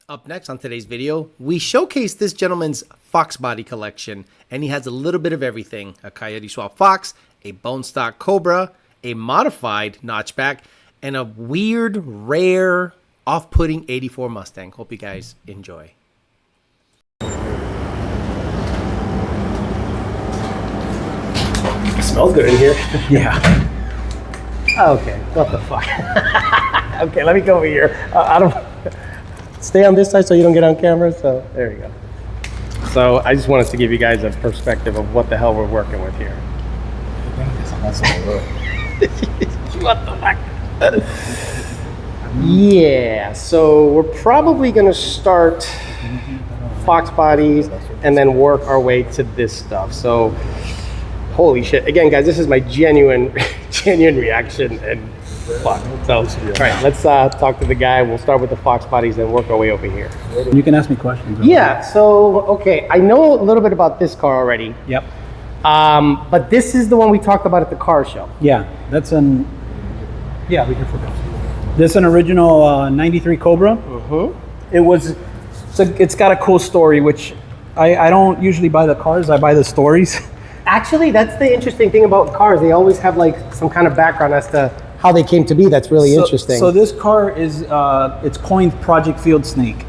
Up next on today's video, we showcase this gentleman's Fox body collection, and he has a little bit of everything: a Coyote-swapped Fox, a bone stock Cobra, a modified notchback, and a weird, rare, off-putting 84 Mustang. Hope you guys enjoy. It smells good in here. Yeah. Okay, what the fuck? Okay, let me go over here. I don't... Stay on this side so you don't get on camera, so there you go. So I just wanted to give you guys a perspective of what the hell we're working with here. What the fuck? Yeah, so we're probably gonna start Fox bodies and then work our way to this stuff. So, holy shit. Again, guys, this is my genuine reaction and fuck. So, all right, let's talk to the guy. We'll start with the Fox bodies and work our way over here. You can ask me questions. Yeah, so, okay, I know a little bit about this car already. Yep. But this is the one we talked about at the car show. Yeah, that's an... Yeah, we can focus. This is an original 93 Cobra. It was... So it's got a cool story, which I don't usually buy the cars, I buy the stories. Actually, that's the interesting thing about cars. They always have like some kind of background as to how they came to be. That's really interesting. So this car is it's coined Project Field Snake.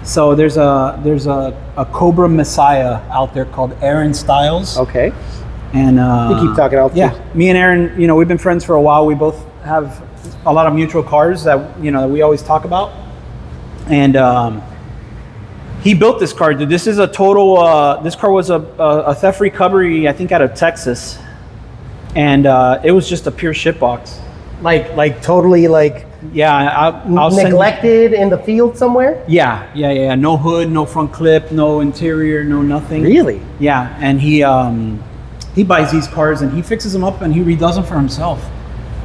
So there's a Cobra Messiah out there called Aaron Styles. Okay. And you keep talking out. Yeah, me and Aaron, you know, we've been friends for a while. We both have a lot of mutual cars that that we always talk about. And he built this car, dude. This is a total. This car was a theft recovery, I think, out of Texas, and it was just a pure shit box. Like totally like. Yeah, I'll neglected in the field somewhere. Yeah. No hood, no front clip, no interior, no nothing. Really? Yeah, and he buys these cars and he fixes them up and he redoes them for himself.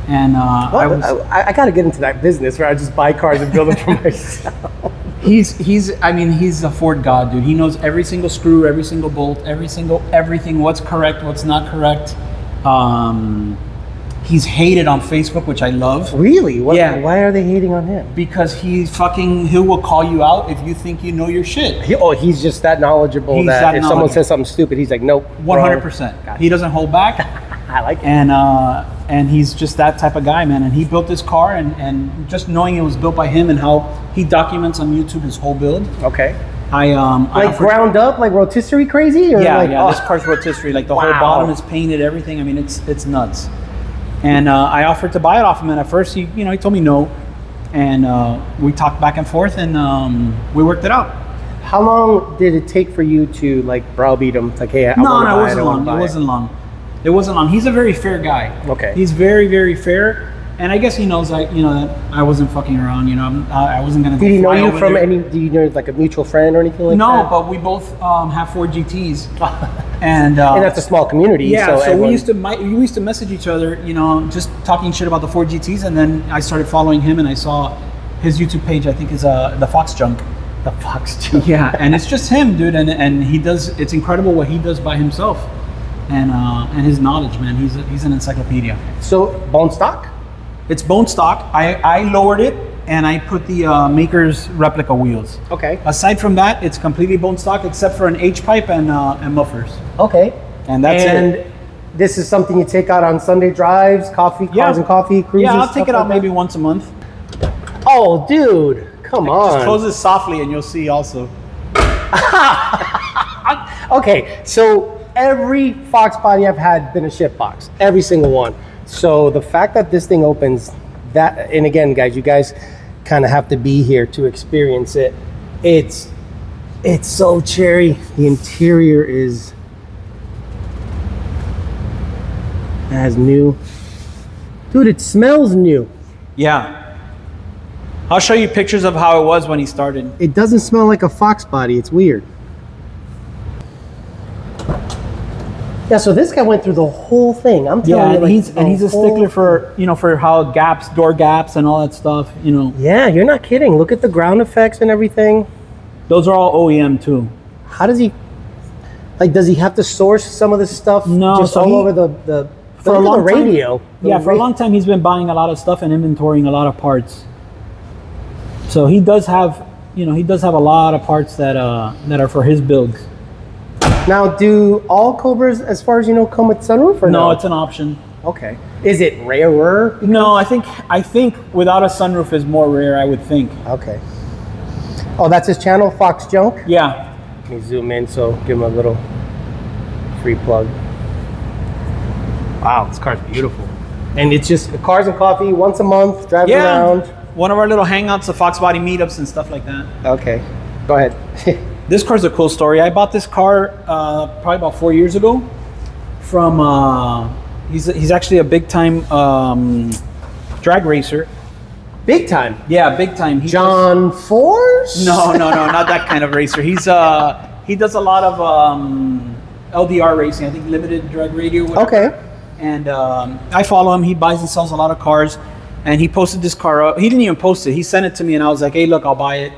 And I got to get into that business where I just buy cars and build them for myself. He's a Ford god, dude. He knows every single screw, every single bolt, everything, what's correct, what's not correct. He's hated on Facebook, which I love. Really? Yeah. Why are they hating on him? Because he will call you out if you think you know your shit. He's just that knowledgeable that if someone says something stupid, he's like, nope. 100%. He doesn't hold back. I like it. And he's just that type of guy, man. And he built this car, and just knowing it was built by him and how he documents on YouTube his whole build. Okay. I ground up, like rotisserie crazy? Or yeah. This car's rotisserie. Like the whole bottom is painted, everything. I mean, it's nuts. And I offered to buy it off him, and at first he told me no, and we talked back and forth, and we worked it out. How long did it take for you to like browbeat him? It's like, hey, No, it wasn't long. It wasn't long. He's a very fair guy. Okay. He's very, very fair, and I guess he knows that that I wasn't fucking around. I wasn't gonna. Did he know you from any? Do you know like a mutual friend or anything like that? No, but we both have Ford GTs. And that's a small community. Yeah, so we used to message each other, just talking shit about the Ford GTs, and then I started following him, and I saw his YouTube page. I think is the Fox Junk. The Fox Junk. Yeah, and it's just him, dude, and he does. It's incredible what he does by himself, and his knowledge, man. He's an encyclopedia. So bone stock? It's bone stock. I lowered it. And I put the maker's replica wheels. Okay. Aside from that, it's completely bone stock except for an H-pipe and mufflers. Okay. And that's it. And this is something you take out on Sunday drives, cars and coffee, cruises? Yeah, I'll take it out maybe once a month. Oh, dude. Come on. Just close it softly and you'll see also. Okay, so every Fox body I've had been a shit box. Every single one. So the fact that this thing opens... and again, guys, you guys kind of have to be here to experience it. It's so cherry. The interior is as new. Dude, it smells new. Yeah. I'll show you pictures of how it was when he started. It doesn't smell like a Fox body. It's weird. Yeah, so this guy went through the whole thing. I'm telling you, like, he's a stickler for for how door gaps and all that stuff. Yeah, you're not kidding. Look at the ground effects and everything. Those are all OEM too. How does he? Like, does he have to source some of this stuff? No, just all over the for a long radio. For a long time, he's been buying a lot of stuff and inventorying a lot of parts. So he does have you know, he does have a lot of parts that are for his builds. Now, do all Cobras, as far as you know, come with sunroof or no? No, it's an option. Okay. Is it rarer? No, I think without a sunroof is more rare, I would think. Okay. Oh, that's his channel, Fox Junk? Yeah. Let me zoom in, so give him a little free plug. Wow, this car's beautiful. And it's just cars and coffee once a month, driving around. One of our little hangouts, the Fox Body meetups and stuff like that. Okay, go ahead. This car's a cool story. I bought this car probably about 4 years ago from, he's actually a big time drag racer. Big time? Yeah, big time. John Force? No, not that kind of racer. He does a lot of LDR racing, I think limited drag radio. Whatever. Okay. And I follow him. He buys and sells a lot of cars. And he posted this car up. He didn't even post it. He sent it to me, and I was like, "Hey, look, I'll buy it."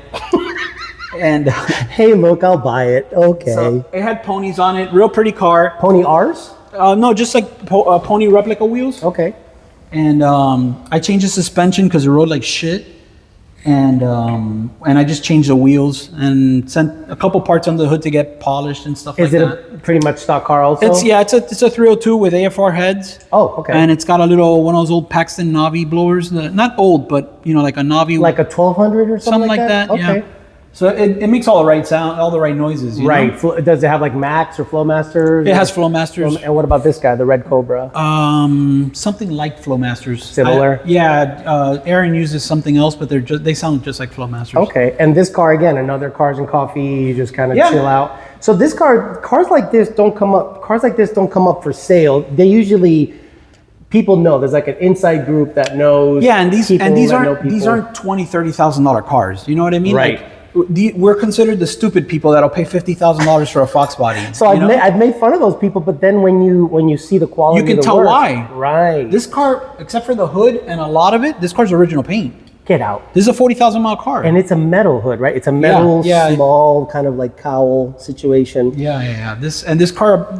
And hey, look, I'll buy it. Okay. So it had ponies on it. Real pretty car. Pony R's? No, just like pony replica wheels. Okay. And I changed the suspension because it rode like shit. And I just changed the wheels and sent a couple parts under the hood to get polished and stuff like that. Is it a pretty much stock car also? It's a 302 with AFR heads. Oh, okay. And it's got a little one of those old Paxton Navi blowers. Not old, but you know, like a Navi. Like a 1200 or something like that? Okay. Yeah. So it makes all the right sound, all the right noises. You know? Does it have like Max or Flowmasters? It has Flowmasters. And what about this guy, the Red Cobra? Something like Flowmasters. Similar? Aaron uses something else, but they sound just like Flowmasters. Okay, and this car again, another cars and coffee. You just kind of chill out. So this cars like this don't come up. Cars like this don't come up for sale. They usually. People know there's like an inside group that knows. Yeah, and these aren't $20,000-$30,000 cars. You know what I mean? Right. Like, we're considered the stupid people that'll pay $50,000 for a Fox body. So I've made fun of those people, but then when you see the quality, you can tell why. Right. This car, except for the hood and a lot of it, this car's original paint. Get out. This is a 40,000 mile car, and it's a metal hood, right? It's a metal, small kind of like cowl situation. Yeah. This car,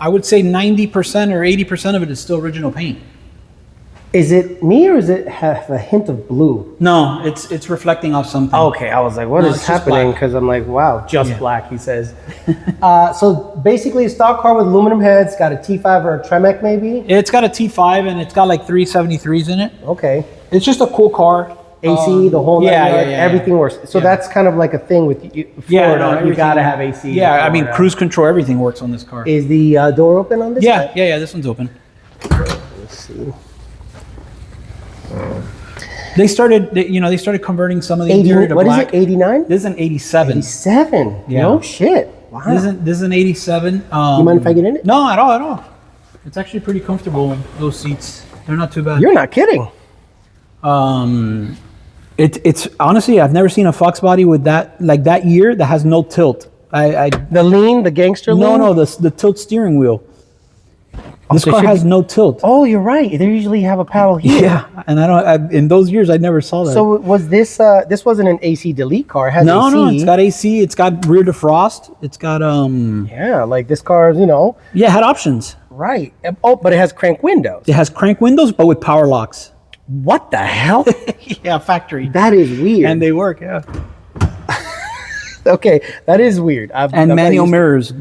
I would say 90% or 80% of it is still original paint. Is it me or is it have a hint of blue? No, it's reflecting off something. Okay, I was like, what is happening? Because I'm like, wow, black, he says. So basically a stock car with aluminum heads, got a T5 or a Tremec maybe? It's got a T5 and it's got like 373s in it. Okay. It's just a cool car. AC, the whole everything works. So that's kind of like a thing with Florida. You gotta have AC. Yeah, I mean, cruise control, everything works on this car. Is the door open on this? Yeah, this one's open. Let's see. They started converting some of the interior to black. What is it, 89? This is an 87. 87? Yeah. No shit. Wow. This is an 87. You mind if I get in it? No, at all. It's actually pretty comfortable, those seats. They're not too bad. You're not kidding. It's honestly, I've never seen a Fox body with that year that has no tilt. The gangster lean? No, the tilt steering wheel. This car has no tilt. Oh, you're right. They usually have a paddle here. Yeah, and in those years, I never saw that. So was this? This wasn't an AC delete car. It has AC. No, it's got AC. It's got rear defrost. It's got Yeah, like this car, Yeah, it had options. Right. Oh, but it has crank windows. It has crank windows, but with power locks. What the hell? Yeah, factory. That is weird. And they work. Yeah. Okay, that is weird. And manual mirrors.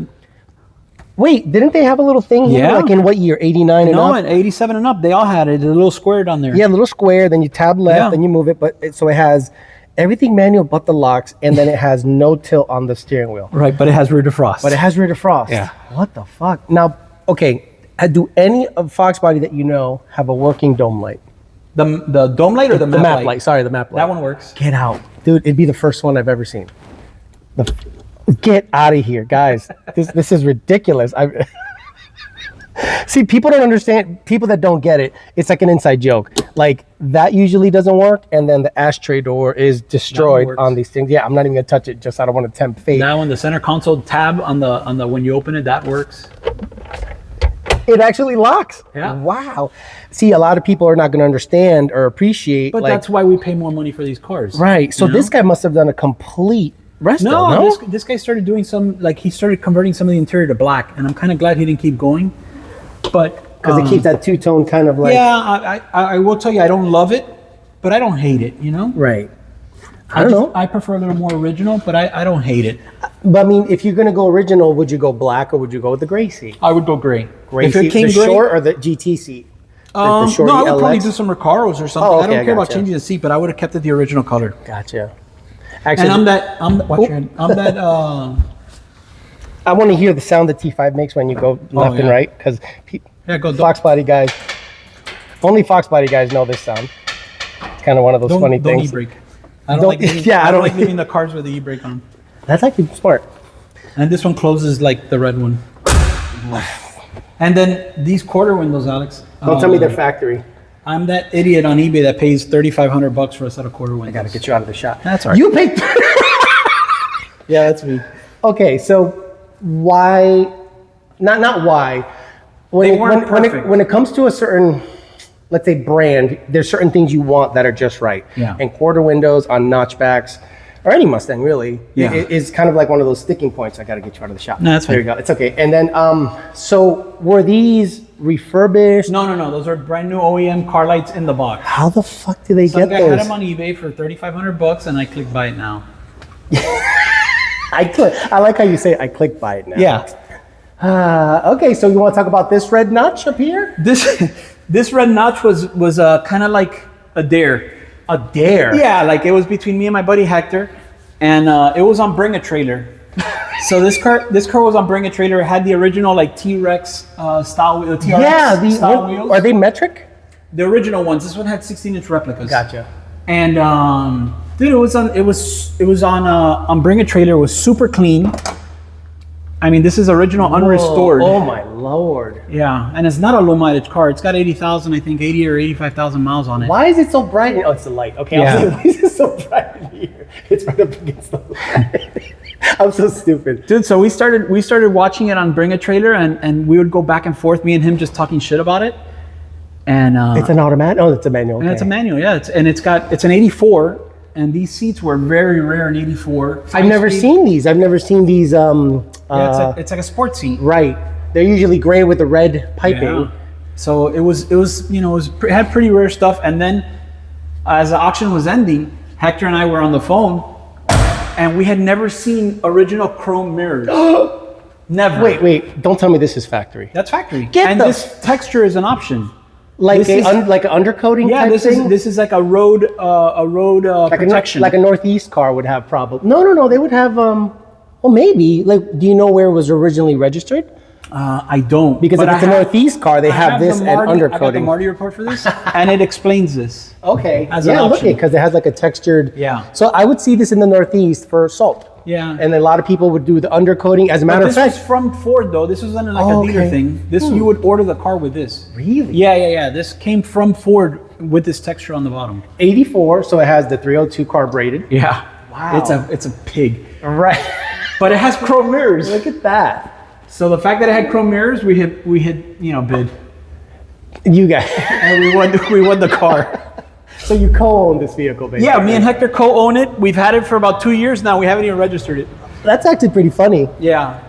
Wait, didn't they have a little thing here? Yeah. Like in what year? 89 and up? No, in 87 and up, they all had it. A little square down there. Yeah, a little square. Then you tab left, then you move it. So it has everything manual but the locks, and then it has no tilt on the steering wheel. Right, but it has rear defrost. Yeah. What the fuck? Now, okay, do any of Fox body that you know have a working dome light? The dome light or the map light? Sorry, the map light. That one works. Get out. Dude, it'd be the first one I've ever seen. Get out of here, guys. This is ridiculous. See, people don't understand. People that don't get it, it's like an inside joke. Like, that usually doesn't work, and then the ashtray door is destroyed on these things. Yeah, I'm not even going to touch it, just I don't want to tempt fate. That one, the center console tab on the when you open it, that works. It actually locks. Yeah. Wow. See, a lot of people are not going to understand or appreciate. But that's why we pay more money for these cars. Right. So this guy must have done a complete resto. No, this guy started doing he started converting some of the interior to black, and I'm kind of glad he didn't keep going. But because it keeps that two-tone kind of like. Yeah, I will tell you, I don't love it, but I don't hate it. Right. I don't know. I prefer a little more original, but I don't hate it. But I mean, if you're gonna go original, would you go black or would you go with the gray seat? I would go gray. Gray If it seat, came the gray, short or the GT seat? The no, shorty I would probably LX? do some Recaros or something. Oh, I okay, don't care about gotcha. changing the seat, but I would have kept it the original color. Gotcha. Actually, And watch your head. I'm that. I want to hear the sound the T5 makes when you go left and yeah. right, because Yeah, go. Fox Body guys, only Fox Body guys know this sound. It's kind of one of those funny Don't things. e-brake. I don't Don't- like. Leaving, yeah, I I don't don't- like leaving the cars with the e-brake on. That's actually smart. And this one closes like the red one. And then these quarter windows, Alex. Don't tell me they're factory. I'm that idiot on eBay that pays $3,500 for a set of quarter windows. I gotta get you out of the shot. That's all right. You paid. Yeah, that's me. Okay, so why? Not why. When They it, weren't when perfect. it comes to a certain, let's say, brand, there's certain things you want that are just right. Yeah. And quarter windows on notchbacks, or any Mustang really, Yeah. is kind of like one of those sticking points. I got to get you out of the shop. No, that's There fine. you go. It's okay. And then, so were these refurbished? No. Those are brand new OEM car lights in the box. How the fuck do they Some get guy had those? them on eBay for $3,500, and I clicked buy it now. I like how you say I click by it now. Yeah. Okay, so you want to talk about this red notch up here? This red notch was kind of like a dare. A dare. Yeah, like it was between me and my buddy Hector, and it was on Bring a Trailer. So this car was on Bring a Trailer. It had the original like T-Rex style, the TRX Yeah, style wheels. are they metric? The original ones. This one had 16-inch replicas. Gotcha. And dude, it was on Bring a Trailer. It was super clean. I mean, this is original unrestored. Oh my lord. Yeah, and it's not a low mileage car. It's got 80,000, I think, 80 or 85,000 miles on it. Why is it so bright? Oh, it's the light. Okay, Yeah. I was like, why is it so bright in here? It's right up against the light. I'm so stupid. Dude, so we started watching it on Bring a Trailer, and we would go back and forth, me and him just talking shit about it. And It's an automatic? Oh, it's a manual. and Okay. it's a manual, yeah. It's an 84, and these seats were very rare in 84. I've never seen these. I've never seen these. Yeah, it's like a sports seat. Right. They're usually gray with the red piping. Yeah. So it was it had pretty rare stuff. And then as the auction was ending, Hector and I were on the phone, and we had never seen original chrome mirrors. Never. Wait. Don't tell me this is factory. That's factory. Get and the this texture is an option. Like This is- like an undercoating Yeah, type thing? this is like a road like protection. like a Northeast car would have problem. No. They would have, well, maybe. Like, do you know where it was originally registered? I don't, Because but if it's a Northeast car, they I have this the and Marty- I got the undercoating. Marty report for this, and it explains this. Okay. As an yeah, look option. it, because it has like a textured. Yeah. So I would see this in the Northeast for salt. Yeah. And a lot of people would do the undercoating. As a matter But of this was fact, from Ford though. This wasn't like Oh, a dealer okay. thing. This you would order the car with this. Really? Yeah. This came from Ford with this texture on the bottom. 84, so it has the 302 carbureted. Yeah. Wow. It's a pig, Right. but it has chrome mirrors. Look at that. So the fact that it had chrome mirrors, we hit bid, You guys. and we won the car. So you co-own this vehicle, basically. Yeah, me and Hector co-own it. We've had it for about 2 years now. We haven't even registered it. That's actually pretty funny. Yeah,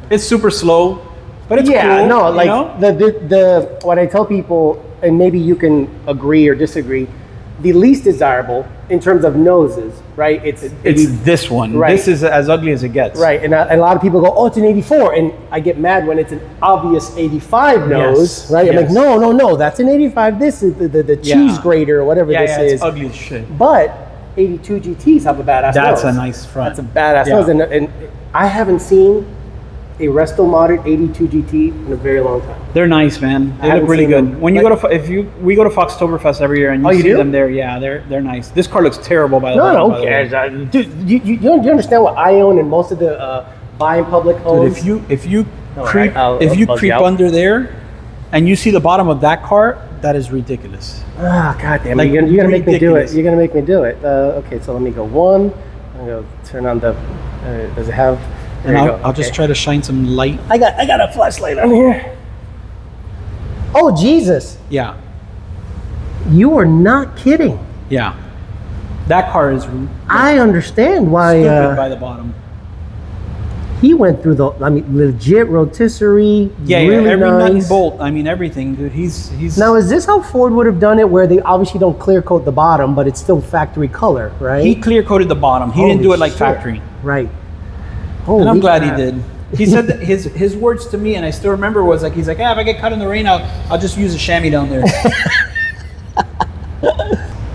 it's super slow, but it's Yeah, cool. no, you like know? the what I tell people, and maybe you can agree or disagree, the least desirable in terms of noses, right? It's this one. Right. This is as ugly as it gets. right, and a lot of people go, oh, it's an 84, and I get mad when it's an obvious 85 nose, Yes, right? I'm like, yes. no, that's an 85. This is the cheese grater or whatever Yeah, this yeah, is. it's ugly as shit. But 82 GTs have a badass That's nose. a nice front. That's a badass Yeah. nose, and I haven't seen a resto modded 82 GT in a very long time. They're nice, man. They haven't look really seen good. them. When you Like- go to we go to Foxtoberfest every year, and Oh, you you see do? them there. Yeah, they're nice. This car looks terrible by the way. No, by who the way. cares? Dude, you understand what I own and most of the buy in public Dude, owns? if you All creep right, I'll buzz creep you out. under there, and you see the bottom of that car, that is ridiculous. Ah, goddamn! Like, You're gonna make me do ridiculous. it. You're gonna make me do it. Okay, so let me go one. I'm gonna turn on the. Does it have? There And you I'll go. just Okay. try to shine some light. I got a flashlight on here. Oh Jesus! Yeah, You are not kidding. yeah. That car is I understand why. stupid by the bottom. he went through the, I mean, legit rotisserie. Yeah, really every nut and nice. bolt. I mean, everything, dude. He's Now, is this how Ford would have done it, where they obviously don't clear coat the bottom, but it's still factory color, right? he clear coated the bottom. He didn't do it like shit. factory. Right. And I'm Holy glad crap. he did. He said that his words to me, and I still remember, was like, he's like, if I get caught in the rain, I'll just use a chamois down there.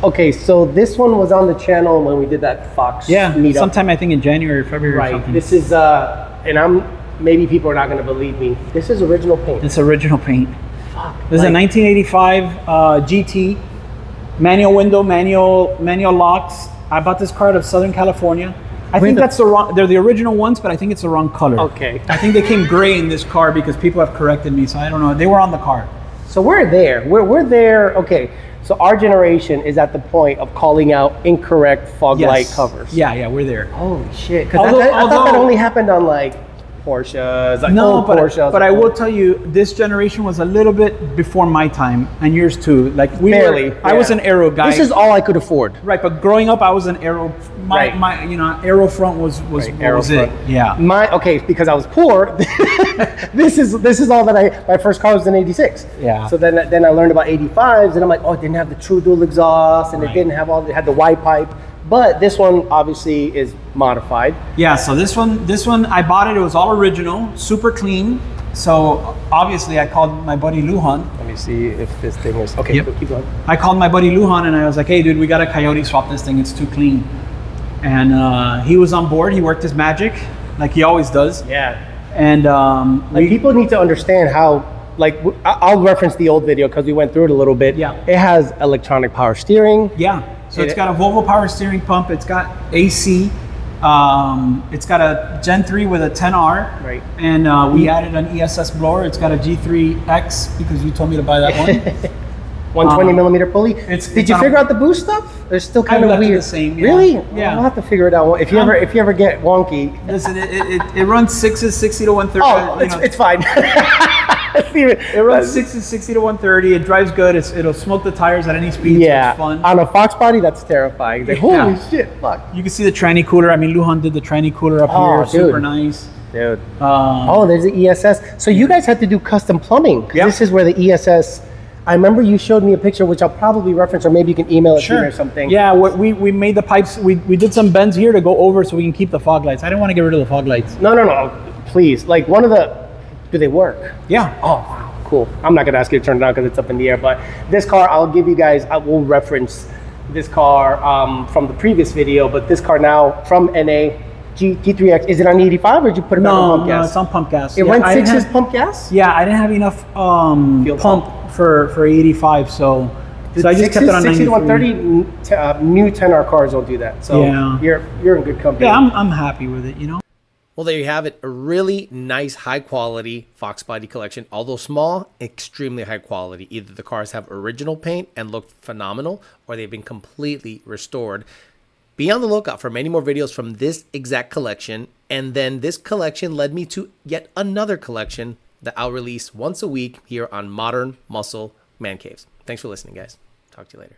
Okay, so this one was on the channel when we did that Fox Yeah, meetup. sometime I think in January or February or Right. something. This is and maybe people are not going to believe me. This is original paint. It's original paint. Fuck. This is a 1985 GT, manual window, manual locks. I bought this car out of Southern California. I think that's the wrong. They're the original ones, but I think it's the wrong color. Okay. I think they came gray in this car because people have corrected me, so I don't know. They were on the car. So we're there. We're there. Okay. So our generation is at the point of calling out incorrect fog light covers. Yeah, we're there. Holy shit. Because Although- I thought that although- only happened on like Porsches, like No, old but Porsches. I will tell you, this generation was a little bit before my time, and yours too. Like Barely. I was an aero guy. This is all I could afford. right, but growing up, I was an aero. Right. My aero front was Aero was it. front. Yeah. Because I was poor. this is all that my first car was an '86. Yeah. So then I learned about '85s, and I'm like, oh, it didn't have the true dual exhaust, and it Right. didn't have it had the Y pipe. But this one obviously is modified. Yeah, so this one I bought it. It was all original, super clean. So obviously I called my buddy Lujan. Let me see if this thing is okay. Yep. Keep going. I called my buddy Lujan and I was like, hey dude, we got to Coyote swap this thing. It's too clean. And he was on board. He worked his magic like he always does. Yeah. And Like people need to understand how. Like I'll reference the old video because we went through it a little bit. Yeah. It has electronic power steering. yeah, so it's got a Volvo power steering pump. It's got AC. It's got a Gen 3 with a 10R. Right. And we added an ESS blower. It's got a G3X because you told me to buy that one. 120 millimeter pulley. Did it's you on figure a- out the boost stuff? It's still kind I of left it weird. the same, yeah. Really? Yeah. I'll have to figure it out. If you ever get wonky. Listen, it runs 6s 60 to 130. Oh, it's fine. It runs 6s 60 to 130. It drives good. It'll smoke the tires at any speed. Yeah. So it's fun. On a Fox body, that's terrifying. Like, Yeah. holy shit, fuck. You can see the tranny cooler. I mean, Lujan did the tranny cooler up Oh, here. Super dude. nice. Dude. Oh, there's the ESS. So you guys had to do custom plumbing. 'Cause Yep. This is where the ESS. I remember you showed me a picture, which I'll probably reference, or maybe you can email it to me or something. Yeah, we made the pipes. We did some bends here to go over so we can keep the fog lights. I didn't want to get rid of the fog lights. No. Please. Like one of the. Do they work? Yeah. Oh, wow, cool. I'm not gonna ask you to turn it on because it's up in the air, but this car, I'll give you guys, I will reference this car from the previous video, but this car now from NA, G3X, is it on 85 or did you put it back on No, pump gas? it's on pump gas. It Yeah, went I didn't 6s have- pump gas? Yeah, I didn't have enough Fuel pump for 85, so I just kept it on 60 to 93. 130, new 10R cars don't do that. So Yeah. you're in good company. Yeah, I'm happy with it, you know? Well, there you have it. A really nice, high quality Fox body collection. Although small, extremely high quality. Either the cars have original paint and look phenomenal, or they've been completely restored. Be on the lookout for many more videos from this exact collection. And then this collection led me to yet another collection that I'll release once a week here on Modern Muscle Man Caves. Thanks for listening, guys. Talk to you later.